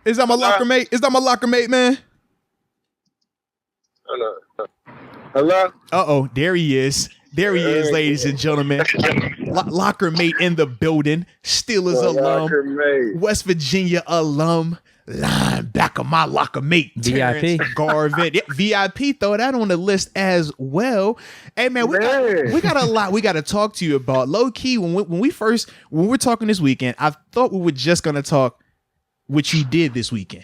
Is that my locker mate? Is that my locker mate, man? Hello? Uh-oh, there he is. There he is, ladies and gentlemen. Locker mate in the building. Steelers alum. West Virginia alum. Linebacker, my locker mate. Terence Garvin. Yeah, VIP, throw that on the list as well. Hey, man, we got a lot we got to talk to you about. Low key, when we're talking this weekend, I thought we were just going to talk what you did this weekend.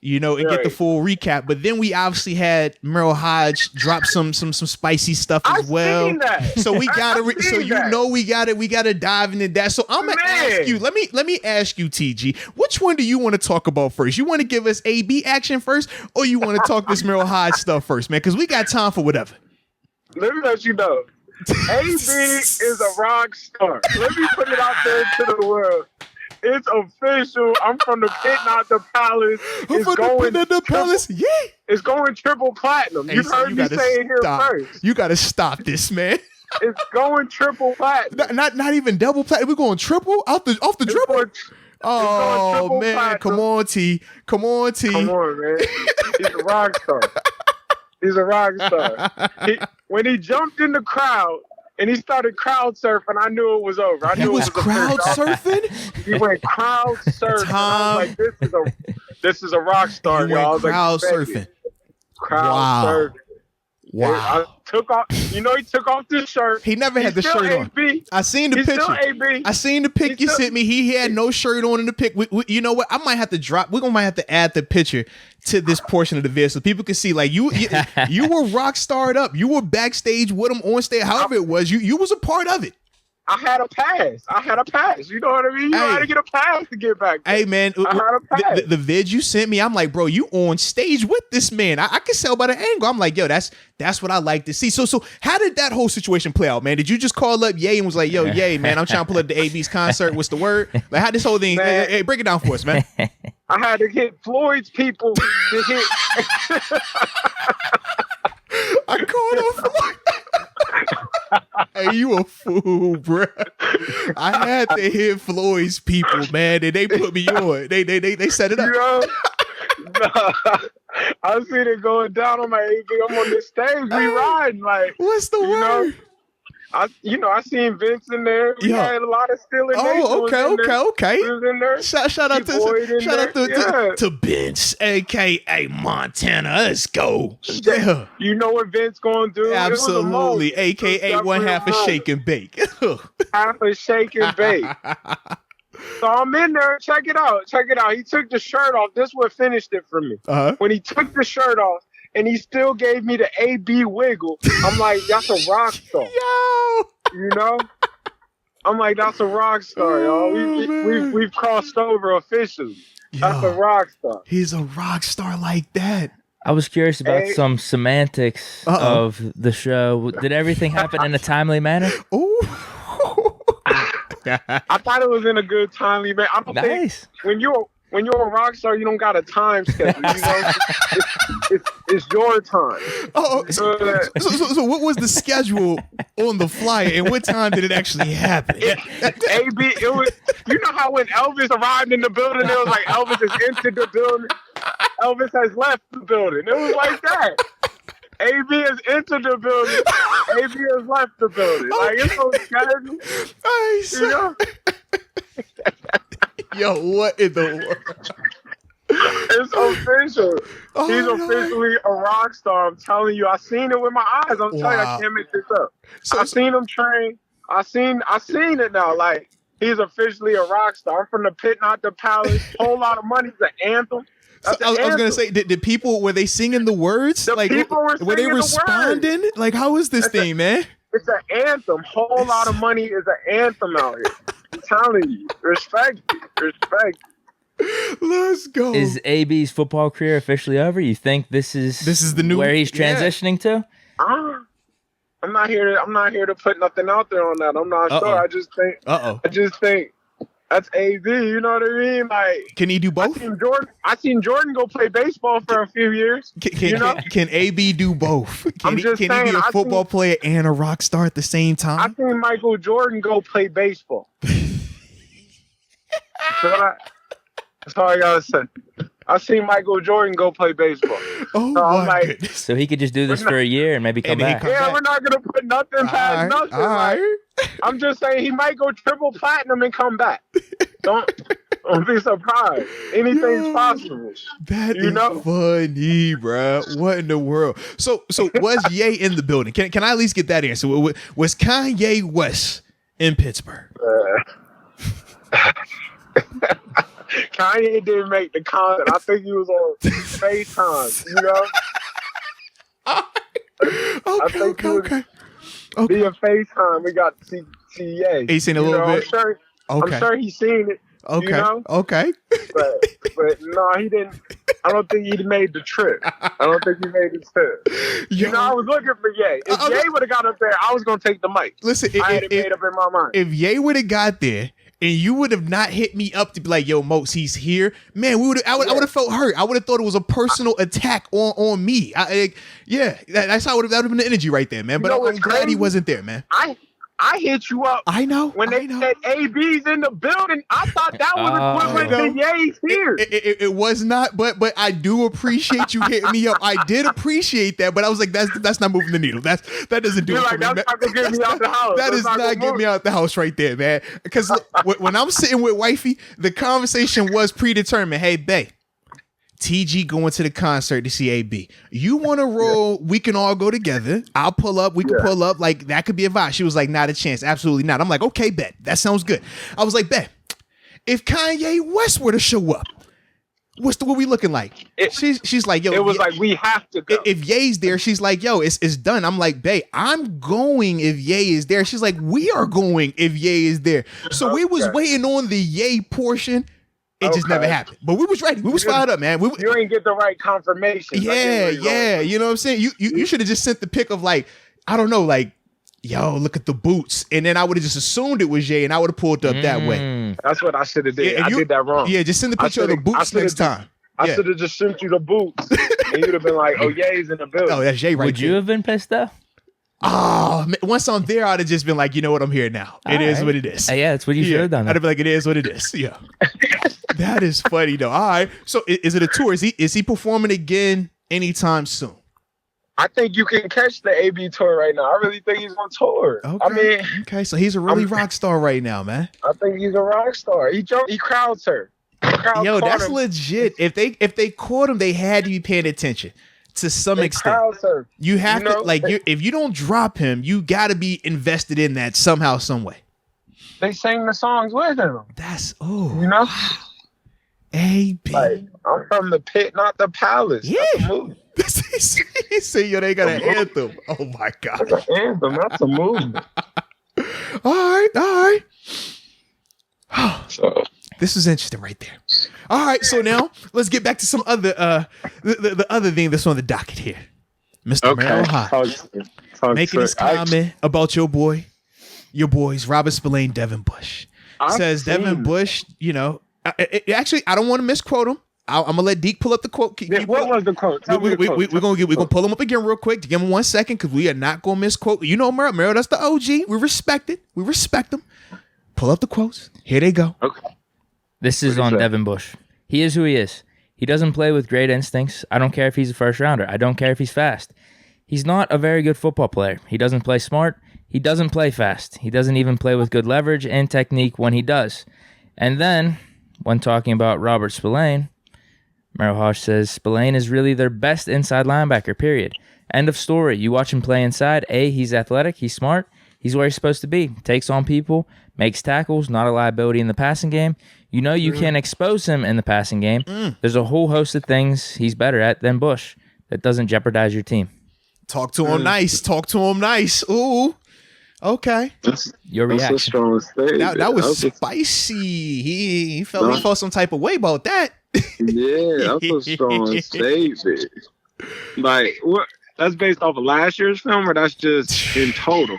You know, and get the full recap. But then we obviously had Merrill Hodge drop some spicy stuff as well. So we gotta we gotta dive into that. So I'm gonna ask you, let me ask you, TG, which one do you want to talk about first? You want to give us AB action first, or you want to talk this Merrill Hodge stuff first, man? Because we got time for whatever. Let me let you know. AB is a rock star. Let me put it out there to the world. It's official. I'm from the pit, not the palace. It's going triple platinum. Hey, you heard me say it here first. You got to stop this, man. It's going triple platinum. Not even double platinum. We're going triple off the dribble. Oh man, platinum. Come on, T. Come on, man. He's a rock star. He's a rock star. When he jumped in the crowd and he started crowd surfing, I knew it was over. I knew he was crowd surfing. He went crowd surfing. I was like, this is a rock star, y'all. Crowd surfing. Crowd surfing. Wow. He took off this shirt. He never had the shirt on. I seen the picture. I seen the pic you sent me. He had no shirt on in the pic. You know what? I might have to add the picture to this portion of the video so people can see. Like you were rock starred up. You were backstage with him on stage. However it was, you was a part of it. I had a pass. You know what I mean? You know how to get a pass to get back there. Hey, man. I had a pass. The vid you sent me, I'm like, bro, you on stage with this man. I can tell by the angle. I'm like, yo, that's what I like to see. So how did that whole situation play out, man? Did you just call up Ye and was like, yo, Ye, man, I'm trying to pull up the AB's concert. What's the word? Like, how this whole thing, hey, break it down for us, man. I had to hit Floyd's people to hit. I called on Floyd. Hey, you a fool, bro. I had to hit Floyd's people, man, and they put me on. They set it up. I seen it going down on my AB. I'm on this stage, we riding like. What's the word? I seen Vince in there. We had a lot of Steelers. Okay. He was in there. Shout out to Vince, aka Montana. Let's go. Yeah. You know what Vince gonna do? Absolutely, aka one half a shake and bake. Half a shake and bake. So I'm in there. Check it out. He took the shirt off. This what finished it for me. When he took the shirt off, and he still gave me the AB wiggle. I'm like, that's a rock star. Yo! You know? I'm like, that's a rock star, y'all. We've crossed over officially. That's a rock star. He's a rock star like that. I was curious about some semantics of the show. Did everything happen in a timely manner? Ooh. I thought it was in a good timely manner. I don't think when you're a rock star, you don't got a time schedule. You know? it's your time. So what was the schedule on the flyer, and what time did it actually happen? It was. You know how when Elvis arrived in the building, it was like Elvis has entered the building, Elvis has left the building. It was like that. AB has entered the building. AB has left the building. Like it's so scheduled. You know? Yo, what in the world? It's official. He's officially a rock star. I'm telling you. I seen it with my eyes. I'm telling you, I can't make this up. I seen him train. I seen it now. Like he's officially a rock star. I'm from the pit, not the palace. Whole lot of money. It's an anthem. I was gonna say, did people, were they singing the words? The people were they responding? The like, how is this thing, man? It's an anthem. Whole lot of money is an anthem out here. I'm telling you. Respect. Let's go. Is AB's football career officially over? You think this is the new where he's transitioning to? I'm not here to put nothing out there on that. I'm not sure. I just think that's AB. You know what I mean? Like, can he do both? I seen Jordan go play baseball for a few years. Can AB do both? Can he be a football player and a rock star at the same time? I seen Michael Jordan go play baseball. That's all I gotta say. I seen Michael Jordan go play baseball. Oh, so my goodness. So he could just do this for a year and maybe come back. We're not going to put nothing past nothing. Like, I'm just saying he might go triple platinum and come back. Don't be surprised. Anything's possible. That is funny, bro. What in the world? So was Ye in the building? Can I at least get that answer? Was Kanye West in Pittsburgh? Kanye didn't make the concert. I think he was on FaceTime, you know? Okay. Via FaceTime, we got to see Ye. He's seen a little bit? I'm sure he's seen it. Okay. You know? Okay. But no, he didn't. I don't think he made the trip. I was looking for Ye. If Ye would have got up there, I was going to take the mic. Listen, I had it made up in my mind. If Ye would have got there, and you would have not hit me up to be like, yo, Mokes, he's here, man, I would have felt hurt. I would have thought it was a personal attack on me. That's how that would have been the energy right there, man. But I'm glad he wasn't there, man. I hit you up. I know. When they said AB's in the building, I thought that was equivalent to Ye's here. It was not, but I do appreciate you hitting me up. I did appreciate that, but I was like, that's not moving the needle. That doesn't do it for me. That's not gonna get me out the house. That is not getting me out the house right there, man. Because when I'm sitting with wifey, the conversation was predetermined. Hey, bae, TG going to the concert to see AB. You want to roll? We can all go together. I'll pull up. We can pull up. Like, that could be a vibe. She was like, not a chance. Absolutely not. I'm like, okay, bet. That sounds good. I was like, bet. If Kanye West were to show up, what we looking like? She's like, yo. It was like, we have to go. If Ye's there, she's like, yo, it's done. I'm like, babe, I'm going if Ye is there. She's like, we are going if Ye is there. So we was waiting on the Ye portion. It just never happened. But we was ready. We was fired up, man. You ain't get the right confirmation. Yeah. You know what I'm saying? You should have just sent the pic of like, I don't know, like, yo, look at the boots. And then I would have just assumed it was Ye and I would have pulled up that way. That's what I should have did. I did that wrong. Yeah, just send the picture of the boots next time. I should have just sent you the boots. And you'd have been like, oh, Ye's in the building. Oh, that's Ye right Would you have been pissed though? Oh, man, once I'm there, I'd have just been like, you know what, I'm here now. It is what it is. Yeah, that's what you should have done. I'd have been like, it is what it is. Yeah. That is funny though. All right. So is it a tour? Is he performing again anytime soon? I think you can catch the AB tour right now. I really think he's on tour. Okay. So he's a really rock star right now, man. I think he's a rock star. He crowd surfed. Yo, that's legit. If they caught him, they had to be paying attention. To some extent, you have to if you don't drop him, you got to be invested in that somehow, some way. They sang the songs with him. That's AB. Like, I'm from the pit, not the palace. Yeah. That's a movie. He said, yo, they got an anthem. Oh my god, that's an anthem. That's a movement. All right. So. This is interesting right there. All right, so now let's get back to some other the other thing that's on the docket here. Mr. Merrill High making his comment about your boys, Robert Spillane, Devin Bush. Says Devin Bush, actually, I don't want to misquote him. I'm gonna let Deke pull up the quote. What was the quote? We're gonna pull him up again real quick. Give him 1 second because we are not gonna misquote. You know, Merrill, that's the OG. We respect it. We respect him. Pull up the quotes. Here they go. Okay. This is on Devin Bush. He is who he is. He doesn't play with great instincts. I don't care if he's a first rounder. I don't care if he's fast. He's not a very good football player. He doesn't play smart. He doesn't play fast. He doesn't even play with good leverage and technique when he does. And then, when talking about Robert Spillane, Merrill Hosh says, Spillane is really their best inside linebacker, period. End of story. You watch him play inside. He's athletic. He's smart. He's where he's supposed to be. Takes on people. Makes tackles. Not a liability in the passing game. You can expose him in the passing game. There's a whole host of things he's better at than Bush that doesn't jeopardize your team. Talk to him nice. Ooh. Okay. Your reaction. That's a strong statement. That was spicy. He felt some type of way about that. Yeah, that's a strong statement. Like, what? That's based off of last year's film, or that's just in total?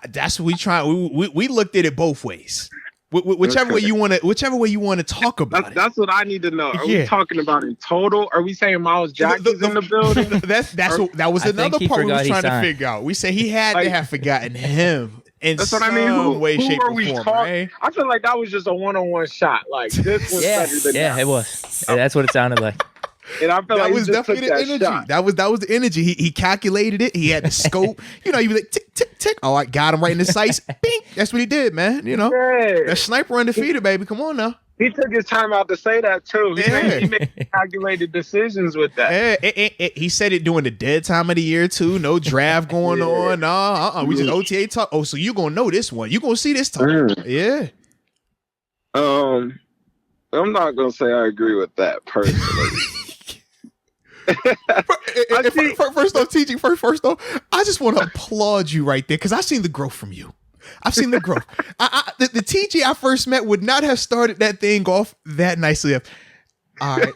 That's what we try. We looked at it both ways. Whichever way you want to talk about it. That's what I need to know. Are we talking about in total? Are we saying Miles Jackson's in the building? That was another part we were trying to figure out. We said he had to have forgotten him. in that's what I mean. Who shape, are we talking? Right? I feel like that was just a one-on-one shot. Like this was better than that. It was. That's what it sounded like. And I feel that like was definitely the energy. Shot. That was the energy. He calculated it. He had the scope. You know, he was like tick tick tick. Oh, I got him right in the sights. Bing. That's what he did, man. You know, that sniper undefeated, baby. Come on now. He took his time out to say that too. He made calculated decisions with that. He said it during the dead time of the year too. No draft going on. No, we just OTA talk. Oh, so you gonna know this one? You gonna see this talk? Yeah. I'm not gonna say I agree with that personally. First off, TG. First off, I just want to applaud you right there because I've seen the growth from you. I've seen the growth. The TG I first met would not have started that thing off that nicely. All right,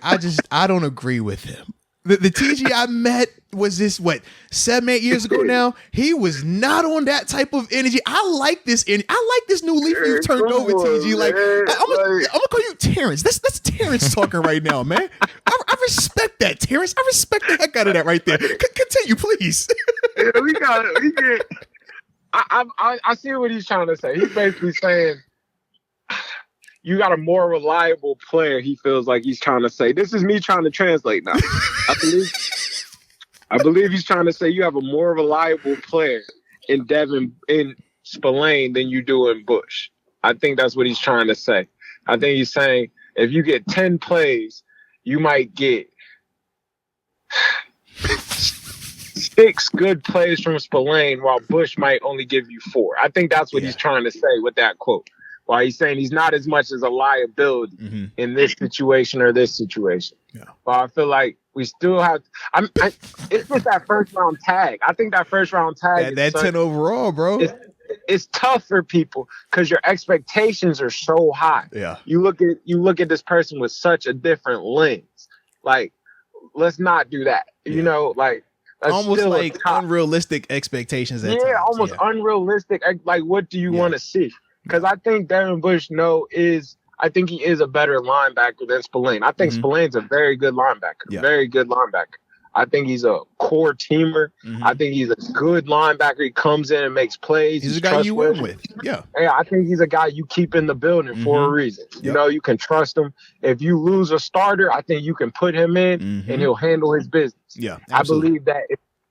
I don't agree with him. The TG I met was this 7-8 years ago now. He was not on that type of energy. I like this energy. I like this new leaf you turned over, TG. Like I'm gonna call you Terence. That's Terence talking right now, man. I respect that, Terence. I respect the heck out of that right there. Continue, please. Yeah, we get. I see what he's trying to say. He's basically saying you got a more reliable player. He feels like he's trying to say. This is me trying to translate now. I believe he's trying to say you have a more reliable player in Spillane than you do in Bush. I think that's what he's trying to say. I think he's saying if you get 10 plays, you might get 6 good plays from Spillane, while Bush might only give you 4. I think that's what he's trying to say with that quote. While he's saying he's not as much as a liability in this situation or this situation. Yeah. But I feel like we still have. It's just that first round tag. I think that first round tag. That 10 overall, bro. It's tough for people because your expectations are so high. Yeah. You look at this person with such a different lens. Like, let's not do that. Yeah. You know, like. Almost like unrealistic expectations. Almost unrealistic. Like, what do you want to see? Because I think Devin Bush I think he is a better linebacker than Spillane. I think Spillane's a very good linebacker. Very good linebacker. I think he's a core teamer. I think he's a good linebacker. He comes in and makes plays. He's a guy you win with. Yeah, I think he's a guy you keep in the building for a reason. You know, you can trust him. If you lose a starter, I think you can put him in and he'll handle his business. Yeah, absolutely. I believe that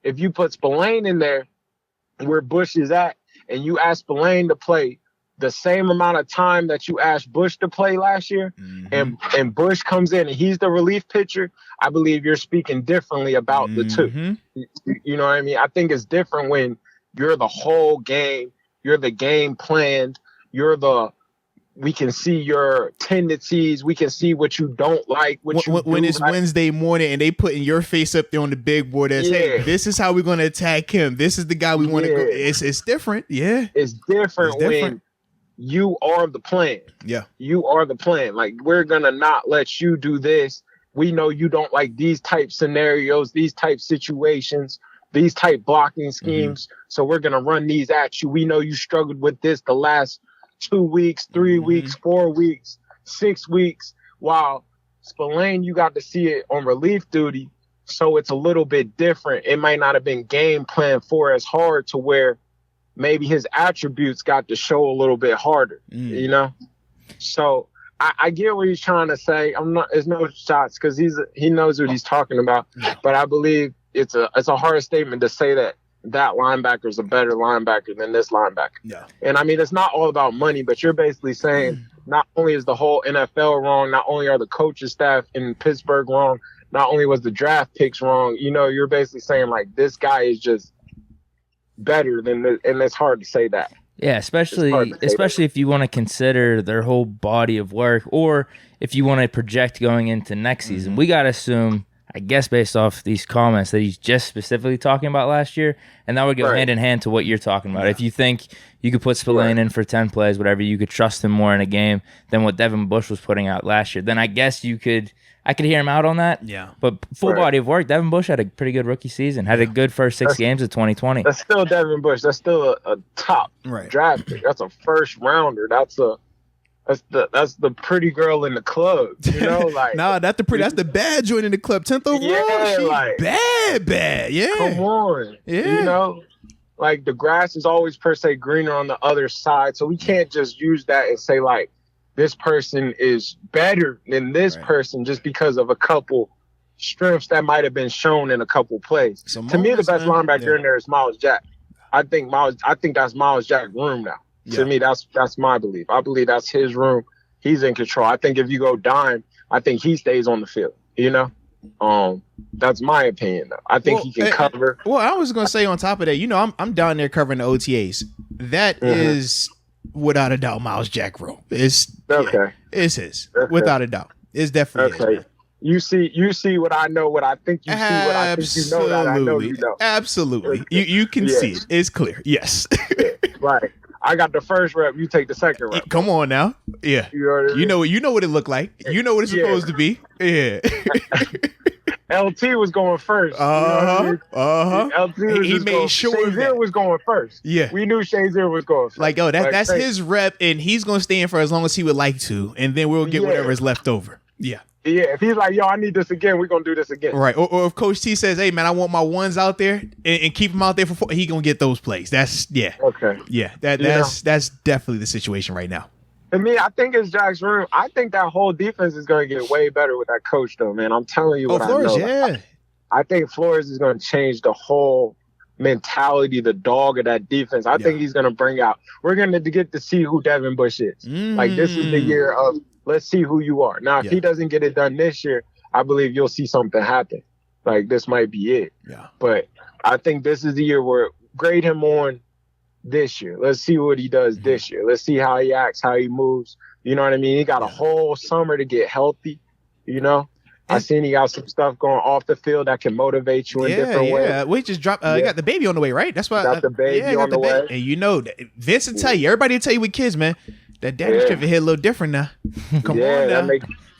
if you put Spillane in there where Bush is at and you ask Spillane to play the same amount of time that you asked Bush to play last year, and Bush comes in and he's the relief pitcher, I believe you're speaking differently about the two. You know what I mean? I think it's different when you're the whole game, you're the game planned, we can see your tendencies, we can see what you don't like. When it's Wednesday morning and they putting your face up there on the big board and saying, this is how we're going to attack him. This is the guy we want to go. It's different. Yeah. It's different when you are the plan. Yeah. You are the plan. Like, we're going to not let you do this. We know you don't like these type scenarios, these type situations, these type blocking schemes. So we're going to run these at you. We know you struggled with this the last 2 weeks, 3 weeks, 4 weeks, 6 weeks. While Spillane, you got to see it on relief duty. So it's a little bit different. It might not have been game planned for as hard to where maybe his attributes got to show a little bit harder, you know? So I get what he's trying to say. There's no shots because he knows what he's talking about. But I believe it's a hard statement to say that linebacker is a better linebacker than this linebacker. Yeah. And I mean, it's not all about money, but you're basically saying not only is the whole NFL wrong, not only are the coaching staff in Pittsburgh wrong, not only was the draft picks wrong, you know, you're basically saying like this guy is just better than this, and it's hard to say that. Yeah, especially if you want to consider their whole body of work, or if you want to project going into next season. We got to assume, I guess, based off these comments, that he's just specifically talking about last year, and that would go hand in hand to what you're talking about. If you think you could put Spillane in for 10 plays, whatever, you could trust him more in a game than what Devin Bush was putting out last year, then I guess I could hear him out on that. Yeah. But full body of work, Devin Bush had a pretty good rookie season. Had a good first 6 games of 2020. That's still Devin Bush. That's still a top draft pick. That's a first rounder. That's the pretty girl in the club. You know, like that's the bad joint in the club. 10th overall. Yeah, she like bad. Yeah. Come on. Yeah. You know. like the grass is always per se greener on the other side. So we can't just use that and say like this person is better than this person just because of a couple strengths that might have been shown in a couple plays. To me, the best linebacker in there is Miles Jack. I think that's Miles Jack's room now. Yeah. To me, that's my belief. I believe that's his room. He's in control. I think if you go dime, I think he stays on the field. You know, that's my opinion. Though I think he can cover. Well, I was gonna say on top of that, you know, I'm down there covering the OTAs. That is without a doubt Miles Jack room. It's it's his without a doubt. It's definitely his. You see what I know, what I think you see, what I think you know that I know you know. Absolutely. You can see it. It's clear. Yes. Right. I got the first rep, you take the second rep. Come on now. Yeah. You know what it looked like. You know what it's supposed to be. Yeah. LT was going first. LT was he made sure Shazier was going first. Yeah. We knew Shazier was going first. Like, that's his rep, and he's gonna stay in for as long as he would like to, and then we'll get whatever is left over. Yeah. Yeah, if he's like, yo, I need this again, we're going to do this again. Right. Or if Coach T says, hey, man, I want my ones out there and keep them out there for 4, he going to get those plays. That's, Okay. Yeah, that's definitely the situation right now. To me, I think it's Jack's room. I think that whole defense is going to get way better with that coach, though, man. I'm telling you what Flores, I know. Yeah. I think Flores is going to change the whole mentality, the dog of that defense. I think he's going to bring out – we're going to get to see who Devin Bush is. Like, this is the year of – let's see who you are. Now, if he doesn't get it done this year, I believe you'll see something happen. Like, this might be it. Yeah. But I think this is the year where grade him on this year. Let's see what he does this year. Let's see how he acts, how he moves. You know what I mean? He got a whole summer to get healthy, you know? I seen he got some stuff going off the field that can motivate you in different ways. Yeah, we just dropped. You got the baby on the way, right? That's why. Got the baby on the way. And you know, Vince will tell you, everybody will tell you with kids, man, that daddy strip hit a little different now. Come on now.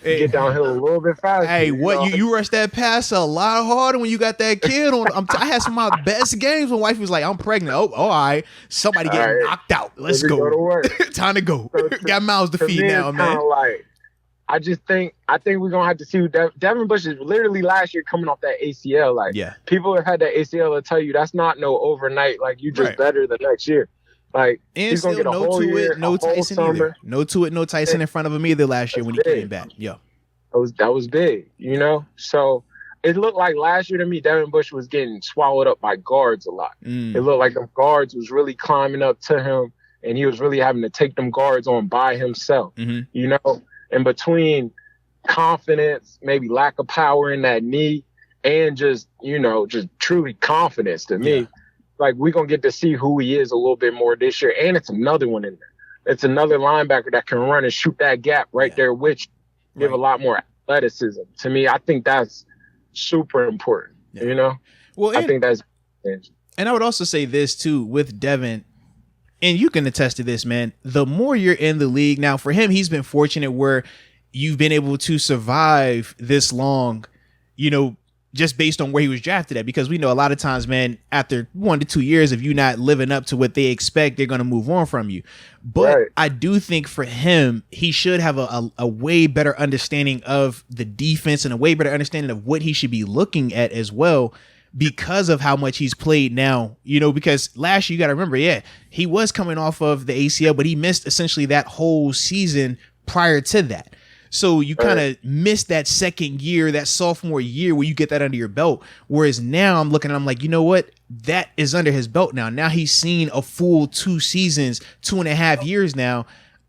Get downhill a little bit faster. Hey, you rush that pass a lot harder when you got that kid on. I had some of my best games when wife was like, "I'm pregnant." Oh, all right, somebody getting knocked out. Let's go. To work. Time to go. Got mouths to feed now, man. I think we're gonna have to see who Devin Bush is literally last year coming off that ACL. Like, people have had that ACL to tell you that's not no overnight. Like, you just better the next year. Like, and he's gonna get a whole year, no Tyson either. No Tyson in front of him either last year when he came back. Yeah, that was big, you know. So it looked like last year to me, Devin Bush was getting swallowed up by guards a lot. It looked like the guards was really climbing up to him, and he was really having to take them guards on by himself. You know, in between confidence, maybe lack of power in that knee, and just truly confidence to me. Like, we're going to get to see who he is a little bit more this year. And it's another one in there. It's another linebacker that can run and shoot that gap right there, which give a lot more athleticism. To me, I think that's super important, you know? Well, I think that's... And I would also say this, too, with Devin, and you can attest to this, man, the more you're in the league, now for him, he's been fortunate where you've been able to survive this long, you know, just based on where he was drafted at, because we know a lot of times, man, after 1 to 2 years, if you're not living up to what they expect, they're going to move on from you. But I do think for him, he should have a way better understanding of the defense and a way better understanding of what he should be looking at as well, because of how much he's played now, you know, because last year, you got to remember, he was coming off of the ACL, but he missed essentially that whole season prior to that. So you kind of missed that second year, that sophomore year where you get that under your belt. Whereas now I'm looking, I'm like, you know what? That is under his belt now. Now he's seen a full 2 seasons, 2.5 years now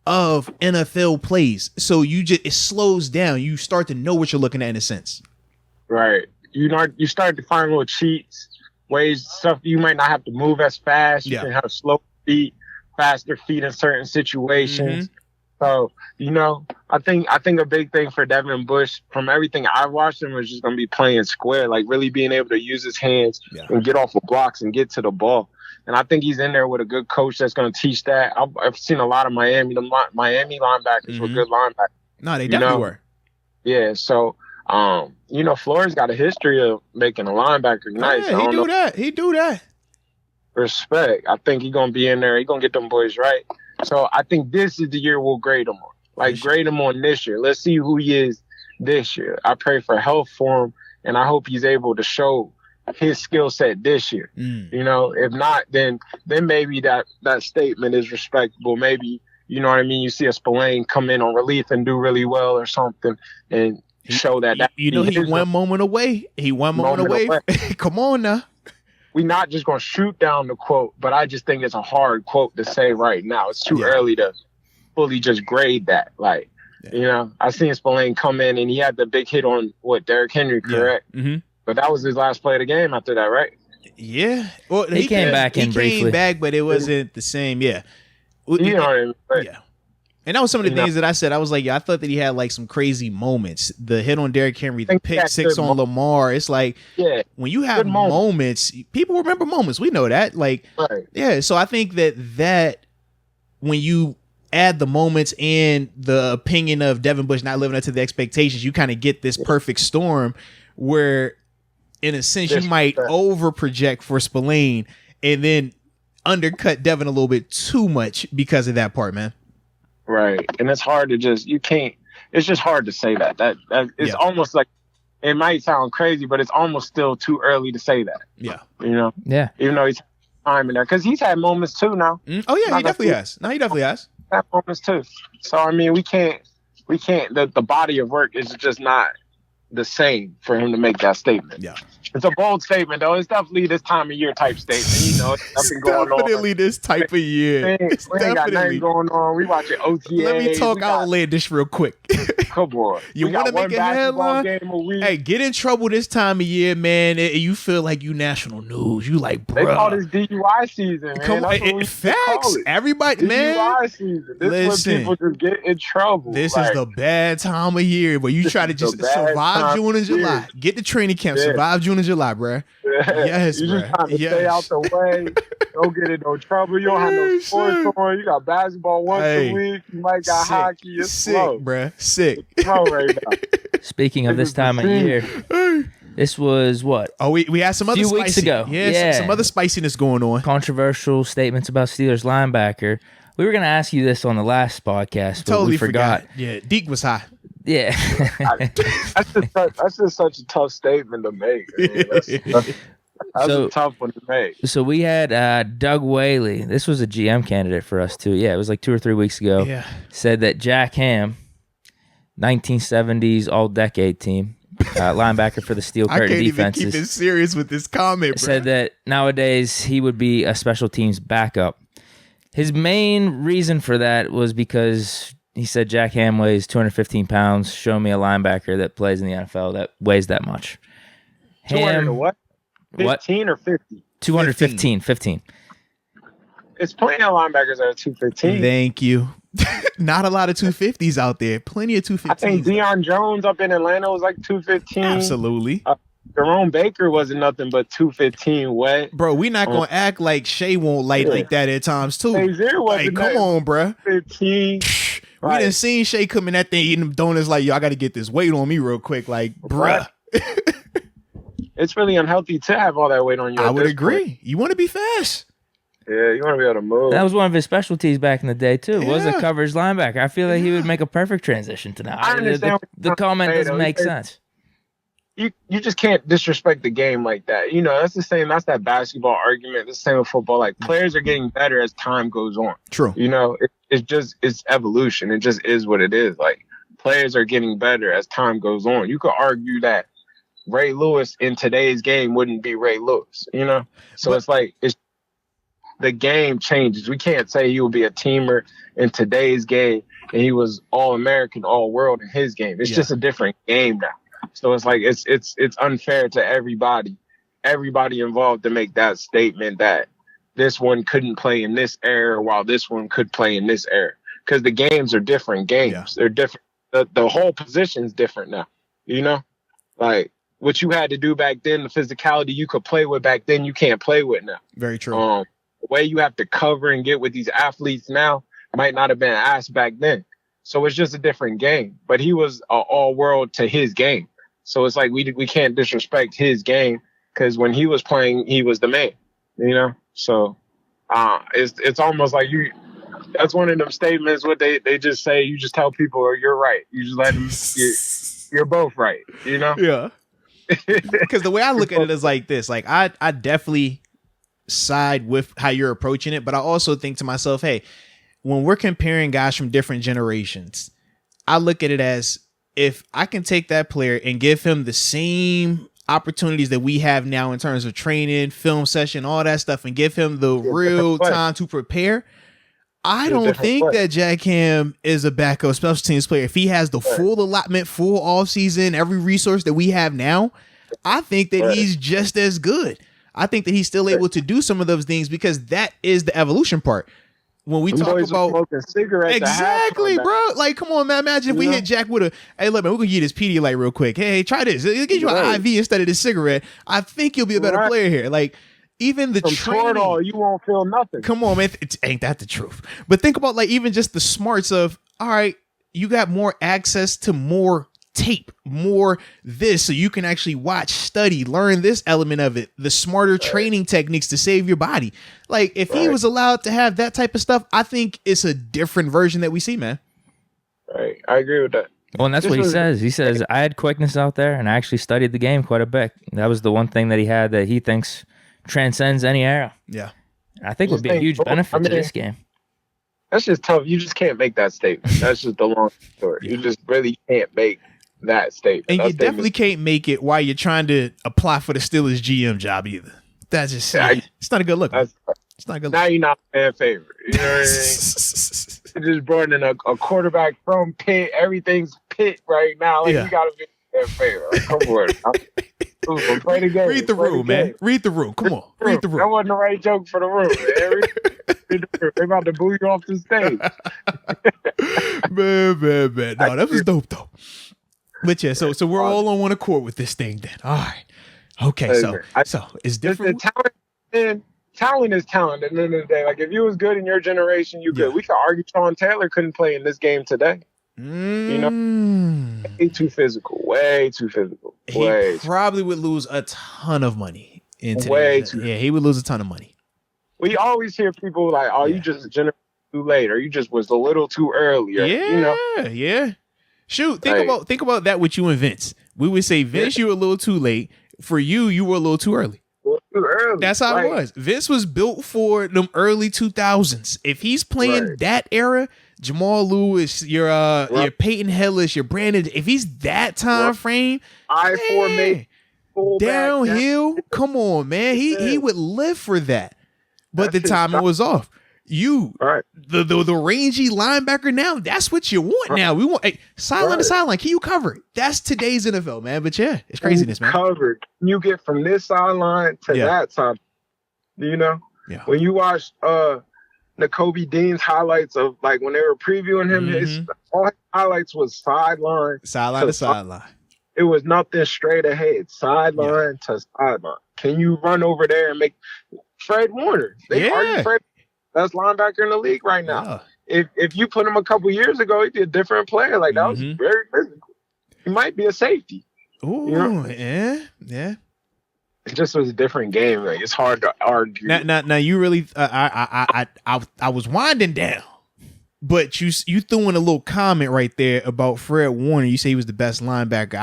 of NFL plays. So it slows down. You start to know what you're looking at in a sense. Right. You start to find little cheats, stuff you might not have to move as fast. You can have slow feet, faster feet in certain situations. So, you know, I think a big thing for Devin Bush, from everything I've watched him, is just going to be playing square, like really being able to use his hands and get off of blocks and get to the ball. And I think he's in there with a good coach that's going to teach that. I've seen a lot of Miami linebackers were good linebackers. No, they definitely were. Yeah, so, you know, Flores got a history of making a linebacker nice. Yeah, he do that. Respect. I think he's going to be in there. He's going to get them boys right. So I think this is the year we'll grade him on. Like, grade him on this year. Let's see who he is this year. I pray for health for him, and I hope he's able to show his skill set this year. You know, if not, then maybe that statement is respectable. Maybe, you know what I mean, you see a Spillane come in on relief and do really well or something and show that. You know, he one moment away. He one moment away. Come on now. We're not just going to shoot down the quote, but I just think it's a hard quote to say right now. It's too early to fully just grade that. Like, you know, I seen Spillane come in and he had the big hit on Derrick Henry, correct? Mm-hmm. But that was his last play of the game after that, right? Yeah. Well, he came back in briefly. He came back, but it wasn't the same. Yeah. You know what I mean? Yeah. And that was some of the things that I said. I was like, I thought that he had like some crazy moments. The hit on Derrick Henry, the pick six on Lamar. It's like, when you have moments, people remember moments. We know that. Like, yeah. So I think that when you add the moments and the opinion of Devin Bush not living up to the expectations, you kind of get this perfect storm where, in a sense, you might over project for Spillane and then undercut Devin a little bit too much because of that part, man. Right. And it's hard to it's just hard to say that. That it's almost like, it might sound crazy, but it's almost still too early to say that. Yeah. You know? Yeah. Even though he's time in there. Because he's had moments too now. Oh, yeah, he definitely has. No, he definitely has. Had moments too. So, I mean, we can't, the body of work is just not the same for him to make that statement. Yeah. It's a bold statement, though. It's definitely this time of year type statement. You know, it's nothing going on. Definitely this type of year. We ain't got nothing going on. We watching OTA. Let me talk outlandish real quick. Come on. You want to make a headline? Hey, get in trouble this time of year, man. You feel like you national news. You like, bro. They call this DUI season, man. Come on, facts. Everybody, man. DUI season. This is when people just get in trouble. This is the bad time of year where you try to just survive June and July. Get the training camp. Survive June and July, bro. Yes, you just trying to stay out the way. Don't get in no trouble. You don't have no sports on. You got basketball once a week. You might got hockey. It's sick, slow. Bruh. Sick. Slow right now. Speaking of this time of year, this was what? Oh, we had some other few weeks ago. Yeah. Some other spiciness going on. Controversial statements about Steelers linebacker. We were going to ask you this on the last podcast, but we forgot. Yeah, Deke was high. Yeah. That's just such a tough statement to make. That's a tough one to make. So we had Doug Whaley. This was a GM candidate for us too. Yeah, it was like 2 or 3 weeks ago. Yeah. Said that Jack Ham, 1970s all-decade team, linebacker for the Steel Curtain defenses. I can't even keep it serious with this comment, bro. Said that nowadays he would be a special teams backup. His main reason for that was because he said Jack Ham weighs 215 pounds. Show me a linebacker that plays in the NFL that weighs that much. Ham, 200 what? 15 or 50? 215. 15. It's plenty of linebackers that are 215. Thank you. Not a lot of 250s out there. Plenty of 215s. I think Deion Jones up in Atlanta was like 215. Absolutely. Jerome Baker wasn't nothing but 215 wet. Bro, we not going to act like Shea won't light like that at times, too. Like, come on, bro. 15. We done seen Shea come in that thing eating them donuts like, yo, I got to get this weight on me real quick. Like, bruh. It's really unhealthy to have all that weight on you. I would agree. You want to be fast. Yeah, you want to be able to move. That was one of his specialties back in the day, too. Was a coverage linebacker. I feel like he would make a perfect transition to now. I understand. The comment doesn't make sense. You just can't disrespect the game like that. You know, that's the same. That's that basketball argument. The same with football. Like, players are getting better as time goes on. True. You know, it's evolution. It just is what it is. Like, players are getting better as time goes on. You could argue that Ray Lewis in today's game wouldn't be Ray Lewis, you know? So it's like, the game changes. We can't say he would be a teamer in today's game and he was all-American, all-world in his game. It's just a different game now. So it's like, it's unfair to everybody involved to make that statement that this one couldn't play in this era while this one could play in this era. Because the games are different games. Yeah. They're different. The whole position is different now, you know? Like, what you had to do back then, the physicality you could play with back then, you can't play with now. Very true. The way you have to cover and get with these athletes now might not have been asked back then. So it's just a different game. But he was all-world to his game. So it's like we can't disrespect his game because when he was playing, he was the man, you know? So it's almost like that's one of them statements what they just say. You just tell people, you're right. You just let them, you're both right, you know? Yeah. Because the way I look at it is like this. Like I definitely side with how you're approaching it, but I also think to myself, hey, when we're comparing guys from different generations, I look at it as if I can take that player and give him the same opportunities that we have now in terms of training, film session, all that stuff, and give him the real time to prepare. I don't think that Jack Ham is a backup special teams player. If he has the full allotment, full offseason, every resource that we have now, I think that he's just as good. I think that he's still able to do some of those things because that is the evolution part. When we talk about smoking cigarettes, exactly, bro. Like, come on, man. Imagine if we hit Jack with a, hey, look, man, we're gonna give you this Pedialyte real quick. Hey, try this. It'll get you an IV instead of this cigarette. I think you'll be a better player here. Like, even the training, Toradol, you won't feel nothing. Come on, man. Ain't that the truth? But think about like even just the smarts of, all right, you got more access to more tape, more this, so you can actually watch, study, learn this element of it, the smarter training techniques to save your body. Like if he was allowed to have that type of stuff, I think it's a different version that we see, man. Right. I agree with that. Well, and that's what he says. He says, I had quickness out there and I actually studied the game quite a bit. That was the one thing that he had that he thinks transcends any era. Yeah. I think would be a huge benefit to this game. That's just tough. You just can't make that statement. That's just the long story. You just really can't make that statement. And you definitely can't make it while you're trying to apply for the Steelers GM job either. That's just it's not a good look. It's not a good look. Now you're not a fan favorite. You know what I mean? You just brought in a quarterback from Pitt. Everything's Pitt right now. Like you gotta be a fan favorite. Like, come on. Play the game. Read the room, man. Read the room. Come on. Read the room. That wasn't the right joke for the room, man. They're about to boo you off the stage. man. No, that was dope though. But yeah, so we're all on one accord with this thing then. All right. Okay, so it's different. Talent is talent at the end of the day. Like if you was good in your generation, you good. We could argue Sean Taylor couldn't play in this game today. You know? Way too physical. He probably would lose a ton of money. He would lose a ton of money. We always hear people like, oh, you just a generation too late, or you just was a little too early. Or, Yeah. Shoot, think about that with you and Vince. We would say, Vince, you were a little too late. For you were a little too early. That's how it was. Vince was built for them early 2000s. If he's playing that era, Jamal Lewis, your Peyton Hillis, your Brandon, if he's that time frame, downhill, come on, man. He would live for that. But the timing was off. The rangy linebacker now, that's what you want now. We want sideline to sideline. Can you cover it? That's today's NFL, man. But yeah, it's craziness, man. Covered. You get from this sideline to that side. You know? Yeah. When you watch Nakobe Dean's highlights of like when they were previewing him, his highlights was sideline to sideline. It was nothing straight ahead. Sideline to sideline. Can you run over there and make Fred Warner? They argue Fred best linebacker in the league right now. If you put him a couple years ago, he'd be a different player. Like that was very physical. He might be a safety. Ooh, yeah. It just was a different game. Like it's hard to argue. Now you really, I was winding down, but you threw in a little comment right there about Fred Warner. You say he was the best linebacker.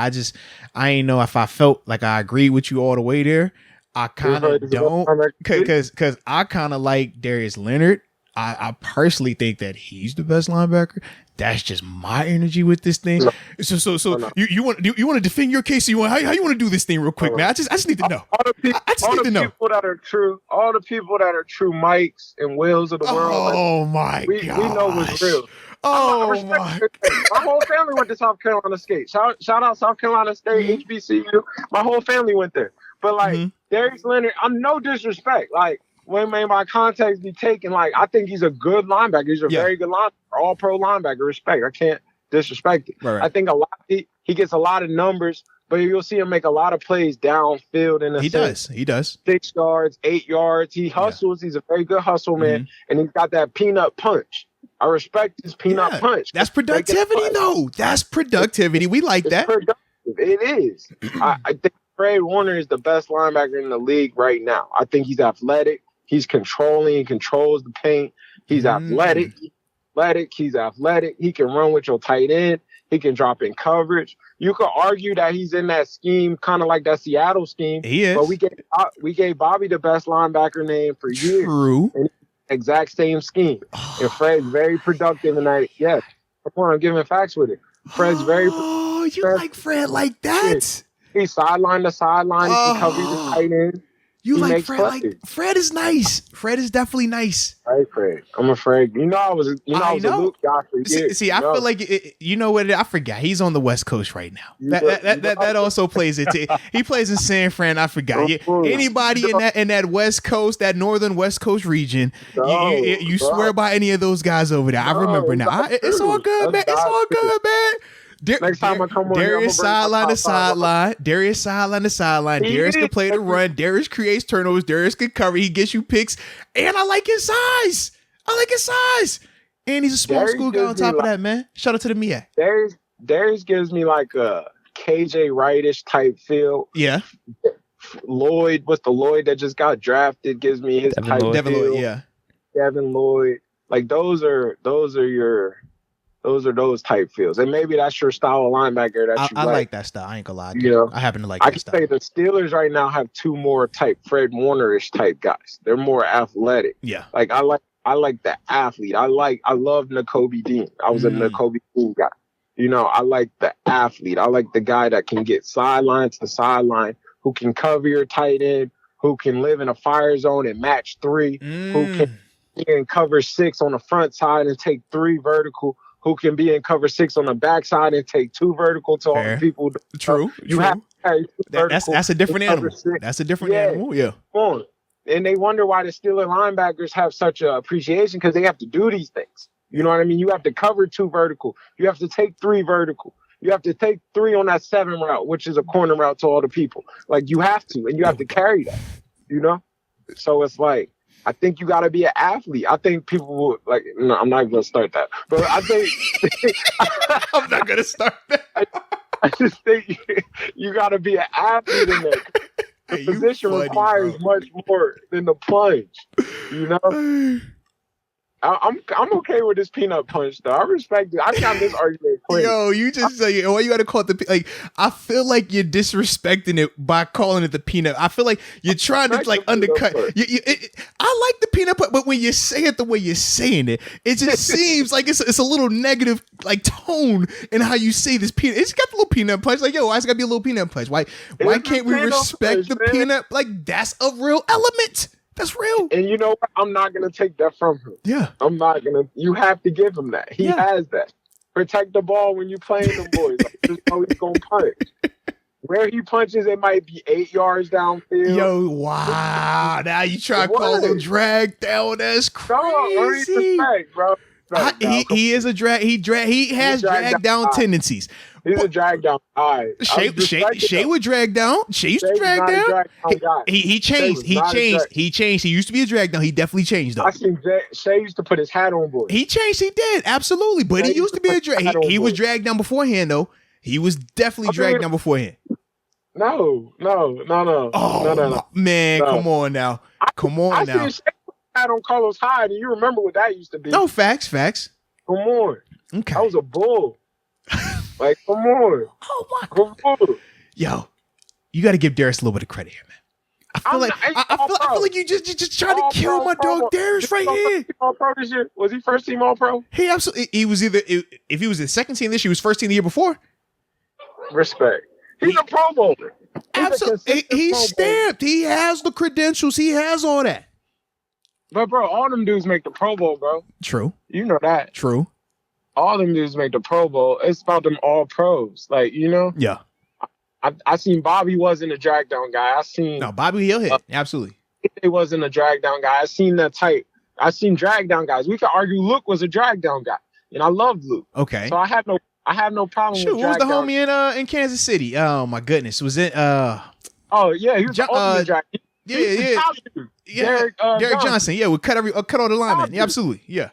I ain't know if I felt like I agreed with you all the way there. I kind of don't, because I kind of like Darius Leonard. I personally think that he's the best linebacker. That's just my energy with this thing. So you want to defend your case? So how you want to do this thing real quick, man? I just need to know. All the people that are true Mikes and Wills of the world. Oh my god, we know what's real. Oh my! My whole family went to South Carolina State. Shout out South Carolina State, HBCU. My whole family went there. But like Darius Leonard, I'm no disrespect. Like when may my context be taken? Like I think he's a good linebacker. He's a very good linebacker, all pro linebacker. Respect. I can't disrespect it. Right. I think he gets a lot of numbers, but you'll see him make a lot of plays downfield. He does. 6 yards, 8 yards. He hustles. He's a very good hustle man, and he's got that peanut punch. I respect his peanut punch. That's productivity, though. That's productivity. We like that. It is. I think Fred Warner is the best linebacker in the league right now. I think he's athletic. He's controlling. He controls the paint. He's athletic. He's athletic. He can run with your tight end. He can drop in coverage. You could argue that he's in that scheme, kind of like that Seattle scheme. He is. But we gave Bobby the best linebacker name for years. True. And exact same scheme. And Fred's very productive. And I'm giving facts with it. Fred's very. Oh, you like Fred like that? He's sideline to sideline. He can cover the tight end. You like Fred? Like Fred is nice. Fred is definitely nice. Right, Fred. I'm afraid. I was a Luke guy for years. See, I feel like you know what? I forgot. He's on the West Coast right now. That also plays it. He plays in San Fran. I forgot. Anybody in that West Coast, that northern West Coast region, you swear by any of those guys over there. I remember now. It's all good, man. It's all good, man. Next time I come on, Darius sideline to sideline. Darius sideline to sideline. Darius can play the run. Darius creates turnovers. Darius can cover. He gets you picks. And I like his size. And he's a small school guy on top of that, man. Shout out to the Mia. Darius gives me like a KJ Wright-ish type feel. Yeah. Lloyd, what's the Lloyd that just got drafted? Gives me his type feel. Devin Lloyd, yeah. Devin Lloyd. Like those are those type feels. And maybe that's your style of linebacker that you I like that style. I ain't gonna lie. I happen to like that style. I can say the Steelers right now have two more type Fred Warner-ish type guys. They're more athletic. Yeah. Like I like the athlete. I love Nakobe Dean. I was a Nakobe Dean guy. I like the athlete. I like the guy that can get sideline to sideline, who can cover your tight end, who can live in a fire zone and match 3, who can cover 6 on the front side and take 3 vertical, who can be in cover 6 on the backside and take 2 vertical to all the people. True. Have that's a different animal. That's a different animal. Yeah. And they wonder why the Steelers linebackers have such a appreciation, because they have to do these things. You know what I mean? You have to cover 2 vertical. You have to take 3 vertical. You have to take 3 on that 7 route, which is a corner route to all the people. Like you have to, and you have to carry that. So it's like, I think you got to be an athlete. I think people will no, I'm not going to start that. But I think I'm not going to start that. I just think you got to be an athlete in there. The position requires much more than the plunge. I'm okay with this peanut punch though. I respect it. I got this argument. Yo, you just say, why you got to call it the I feel like you're disrespecting it by calling it the peanut. I feel like you're trying to undercut. I like the peanut punch, but when you say it the way you're saying it, it just seems like it's a little negative tone in how you say this peanut. It's got the little peanut punch. Like, yo, it's got to be a little peanut punch. Why can't we respect the peanut? Like, that's a real element. That's real. And you know what? I'm not going to take that from him. Yeah. I'm not going to. You have to give him that. He has that. Protect the ball when you're playing them boys. Just know he's going to punch. Where he punches, it might be 8 yards downfield. Yo, wow. Now you try to call him drag down. That's crazy. Bro. He is a drag. He has drag down tendencies. He's a drag down guy. Shay would drag down. Shay used to drag down. He changed. He changed. He used to be a drag down. He definitely changed though. I seen Shay used to put his hat on, boy. He changed. He did absolutely, but he used to be a drag. He was dragged down beforehand though. He was definitely dragged down beforehand. No. Oh no. Man, come on now. I seen Shay hat on Carlos Hyde, and you remember what that used to be? No, facts. Come on. Okay. I was a bull. Like, come on. Oh my God. Come on. Yo, you got to give Darius a little bit of credit here, man. I feel like you just trying to kill my dog Darius right here. Was he first team All Pro? He absolutely. He was either if he was the second team this year, he was first team the year before. Respect. He's a Pro Bowler. Absolutely, he's stamped. He has the credentials. He has all that. But bro, all them dudes make the Pro Bowl, bro. True. You know that. True. All them dudes make the Pro Bowl. It's about them all pros. Yeah. I seen Bobby wasn't a drag down guy. Bobby he'll hit. Absolutely. He wasn't a drag down guy. I seen that type. I seen drag down guys. We could argue Luke was a drag down guy. And I loved Luke. Okay. So I have no problem with what was the homie in Kansas City? Oh my goodness. Was it Oh yeah, he was the ultimate drag. Derek Johnson. Yeah, we cut all the linemen. Yeah, absolutely. Yeah.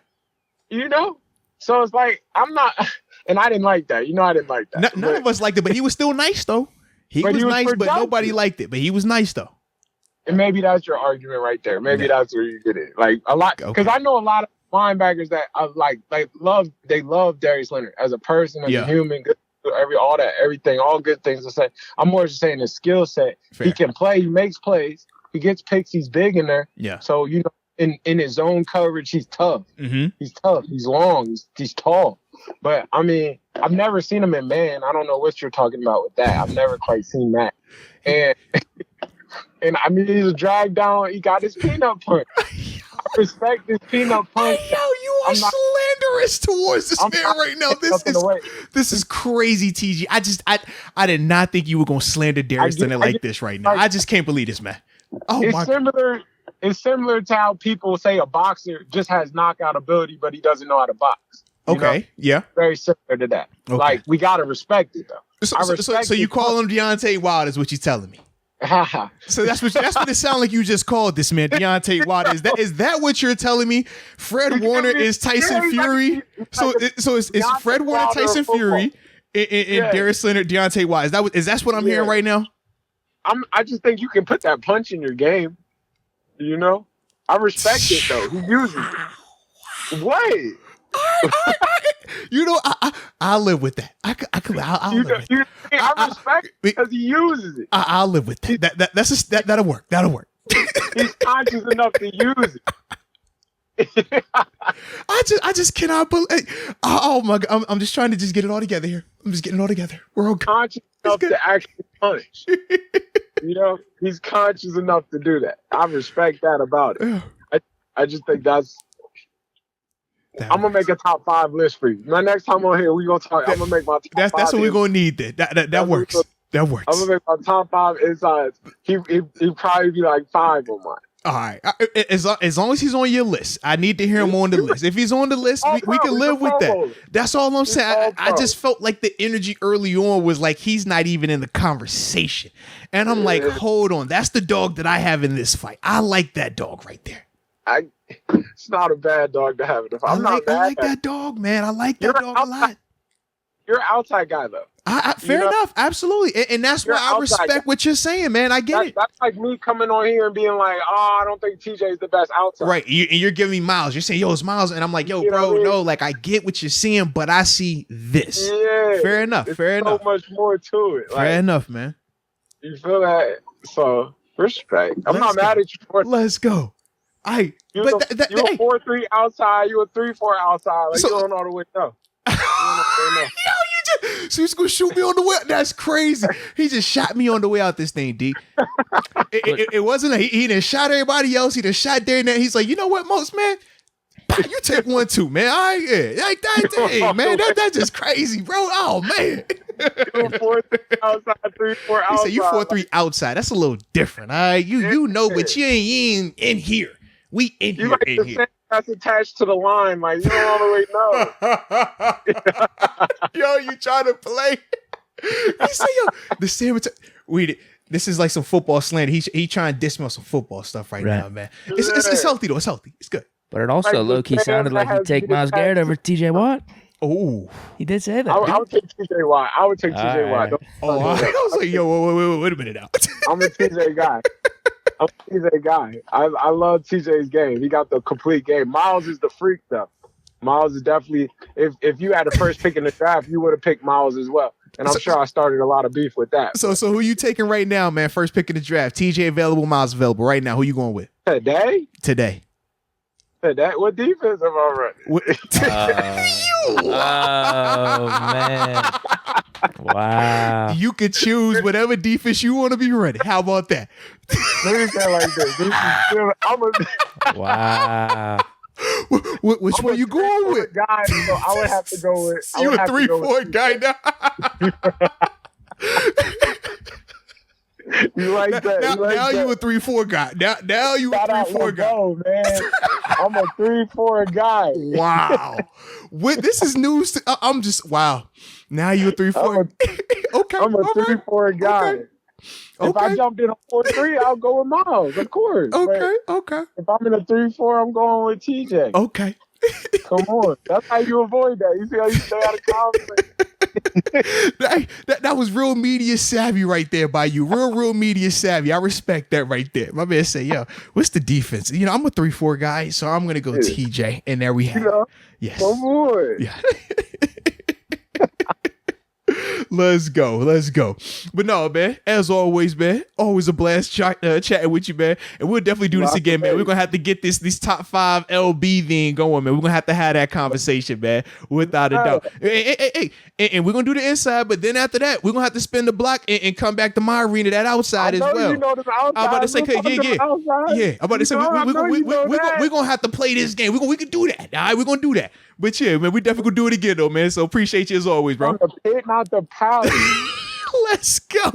So it's like, I'm not, and I didn't like that. I didn't like that. None of us liked it, but he was still nice though. He was nice, but nobody liked it. But he was nice though. And maybe that's your argument right there. Maybe that's where you get it. Like a lot, because I know a lot linebackers that I like. They love Darius Leonard as a person, as a human. Good, everything, all good things to say. I'm more just saying his skill set. Fair. He can play. He makes plays. He gets picks. He's big in there. Yeah. So in his zone coverage, he's tough. Mm-hmm. He's tough. He's long. He's tall. But I mean, I've never seen him in man. I don't know what you're talking about with that. I've never quite seen that. And I mean, he's a drag down. He got his peanut punch. I respect his peanut punch. Yo, you are slanderous towards this man right now. This is crazy, TG. I did not think you were gonna slander Darius Leonard like this right now. I just can't believe this, man. Oh my God. It's similar to how people say a boxer just has knockout ability, but he doesn't know how to box. Okay, yeah. Very similar to that. Okay. Like, we got to respect it, though. So you call him Deontay Wilder is what you're telling me. So that's what it sounds like you just called this man, Deontay Wilder. Is that what you're telling me? Fred Warner is Tyson Fury? So it's Fred Warner, Tyson Fury, and Darius Leonard, Deontay Wilder. Is that what I'm hearing right now? I just think you can put that punch in your game. You know? I respect it, though. He uses it. What? You know, I'll live with that. I'll live with that. I respect it because he uses it. I'll live with that. That'll work. That'll work. He's conscious enough to use it. I just cannot believe. Oh my God! I'm just trying to just get it all together here. I'm just getting it all together. We're all conscious enough to actually punish. You know, he's conscious enough to do that. I respect that about it. I just think that's. I'm gonna make a top 5 list for you. My next time on here, we gonna talk. I'm gonna make my top 5. That's what we're gonna need. That works. That works. I'm gonna make my top 5 insides. He'd probably be like 5 on mine. All right. As long as he's on your list, I need to hear him on the list. If he's on the list, we can live with that. That's all I'm saying. I just felt like the energy early on was like he's not even in the conversation, and I'm like, hold on, that's the dog that I have in this fight. I like that dog right there. It's not a bad dog to have in the fight. I like that dog, man. I like that dog a lot. You're an outside guy, though. Fair enough. Absolutely. And that's why I respect what you're saying, man. I get it. That's like me coming on here and being like, I don't think TJ is the best outside. Right. And you're giving me Miles. You're saying, yo, it's Miles. And I'm like, yo, bro, no, like, I get what you're seeing, but I see this. Yeah. Fair enough. Fair enough. So much more to it. Fair enough, man. You feel that? So, respect. I'm not mad at you for it. Let's go. You're a 4-3 outside. You're a 3-4 outside. Like, you don't know the way to go. So he's gonna shoot me on the way. That's crazy. He just shot me on the way out this thing, D. It wasn't he didn't shot everybody else. He just shot there and then he's like, you know what, most man, you take 1 too, man. Like that, hey, man, that's just crazy, bro. Oh man. 4-3 outside, 3-4 outside. He said you 4-3 outside. That's a little different. All right, you know, but you ain't in here. We in here. Like in here. That's attached to the line, like you don't all the way know. Yo, you trying to play? He said, yo, the sandwich. This is like some football slander. He trying to diss me on some football stuff right now, man. It's healthy though. It's healthy. It's good. But it also low-key sounded like he'd take Myles Garrett over TJ Watt. Oh, he did say that. I would take TJ Watt. I would take TJ Watt. I was like, yo, wait a minute now. I'm a TJ guy. I love TJ's game. He got the complete game. Miles is the freak though. Miles is definitely, if you had the first pick in the draft, you would have picked Miles as well. And I'm sure I started a lot of beef with that. So who you taking right now, man? First pick in the draft. TJ available, Miles available. Right now, who you going with? Today. What defense am I running? Oh, man. Wow. You could choose whatever defense you want to be running. How about that? Let me say it like this. Wow. Which one you going with? Guy, so I would have to go with. You a 3-4 guy now? You like that? Now you a 3-4 guy. Now you a 3-4 guy. Go, man. I'm a 3-4 guy. Wow. This is news. I'm just wow. Now you a 3-4. Okay. I'm a 3-4 guy. Okay. If I jumped in a 4-3, I'll go with Miles, of course. Okay. If I'm in a 3-4, I'm going with TJ. Okay. Come on. That's how you avoid that. You see how you stay out of conflict? that was real media savvy right there by you. Real media savvy. I respect that right there. My man say, yo, what's the defense? You know, I'm a 3-4 guy, so I'm gonna go TJ. And there we have it. Yes. My boy. Yeah. Let's go. But no, man, as always, man, always a blast chatting with you, man. And we'll definitely do this again, man. We're going to have to get this top 5 LB thing going, man. We're going to have that conversation, man, without a doubt. Hey. And we're going to do the inside, but then after that, we're going to have to spin the block and come back to my arena, that outside as well. You know, I'm about to say, yeah. I'm about to say, we're going to have to play this game. We can do that. All right, we're going to do that. But yeah, man, we definitely gonna do it again though, man. So appreciate you as always, bro. From the pit, not the palace. Let's go.